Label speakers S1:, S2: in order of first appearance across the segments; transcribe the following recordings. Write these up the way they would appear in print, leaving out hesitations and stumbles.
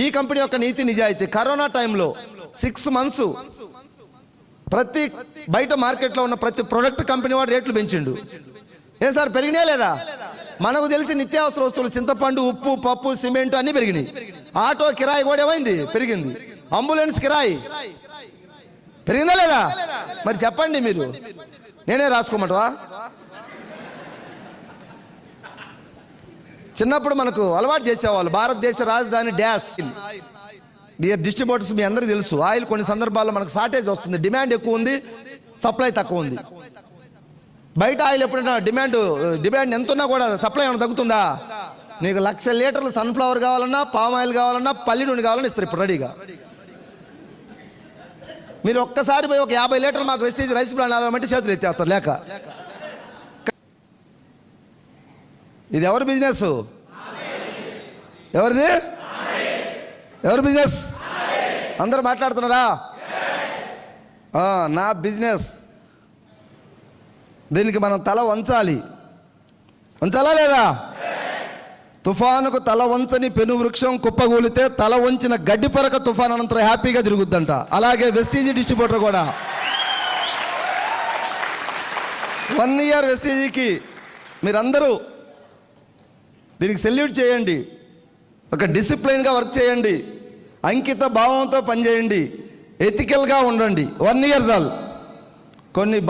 S1: ఈ కంపెనీ యొక్క నీతి నిజాయితీ, కరోనా టైంలో 6 months ప్రతి బయట మార్కెట్లో ఉన్న ప్రతి ప్రొడక్ట్ కంపెనీ వాడు రేట్లు పెంచిండు. ఏ సార్ పెరిగినా లేదా? మనకు తెలిసి నిత్యావసర వస్తువులు చింతపండు, ఉప్పు, పప్పు, సిమెంట్ అన్నీ పెరిగినాయి. ఆటో కిరాయి కూడా ఏమైంది? పెరిగింది. అంబులెన్స్ కిరాయి పెరిగిందా లేదా? మరి చెప్పండి మీరు, నేనే రాసుకోమంటవా? చిన్నప్పుడు మనకు అలవాటు చేసేవాళ్ళు భారతదేశ రాజధాని డాష్. డియర్ డిస్ట్రిబ్యూటర్స్, మీ అందరికీ తెలుసు ఆయిల్ కొన్ని సందర్భాల్లో మనకు షార్టేజ్ వస్తుంది. డిమాండ్ ఎక్కువ ఉంది, సప్లై తక్కువ ఉంది. బయట ఆయిల్ ఎప్పుడైనా డిమాండ్ ఎంత ఉన్నా కూడా సప్లై ఏమైనా తగ్గుతుందా? నీకు 1,00,000 లీటర్లు సన్ఫ్లవర్ కావాలన్నా, పామ్ ఆయిల్ కావాలన్నా, పల్లి నూనె కావాలన్నా ఇస్తారు ఇప్పుడు రెడీగా. మీరు ఒక్కసారి పోయి ఒక 50 లీటర్లు మాకు వెస్టేజ్ రైస్ బ్రాండ్ అవ్వమంటే చేతులు ఎత్తేస్తారు లేక. ఇది ఎవరి బిజినెస్? ఎవరిది? ఎవరి బిజినెస్? అందరూ మాట్లాడుతున్నారా? నా బిజినెస్. దీనికి మనం తల వంచాలి. వంచాలా లేదా? తుఫానుకు తల వంచని పెను వృక్షం కుప్పగూలితే తల వంచిన గడ్డి పరక తుఫాన్ అనంతరం హ్యాపీగా తిరుగుద్దంట. అలాగే వెస్టీజీ డిస్ట్రిబ్యూటర్ కూడా 1 year వెస్టీజీకి మీరందరూ దీనికి సెల్యూట్ చేయండి. ఒక డిసిప్లైన్గా వర్క్ చేయండి, అంకిత భావంతో పనిచేయండి, ఎథికల్గా ఉండండి. 1 year చాలు.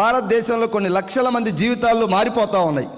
S1: భారతదేశంలో కొన్ని లక్షల మంది జీవితాలు మారిపోతూ ఉన్నాయి.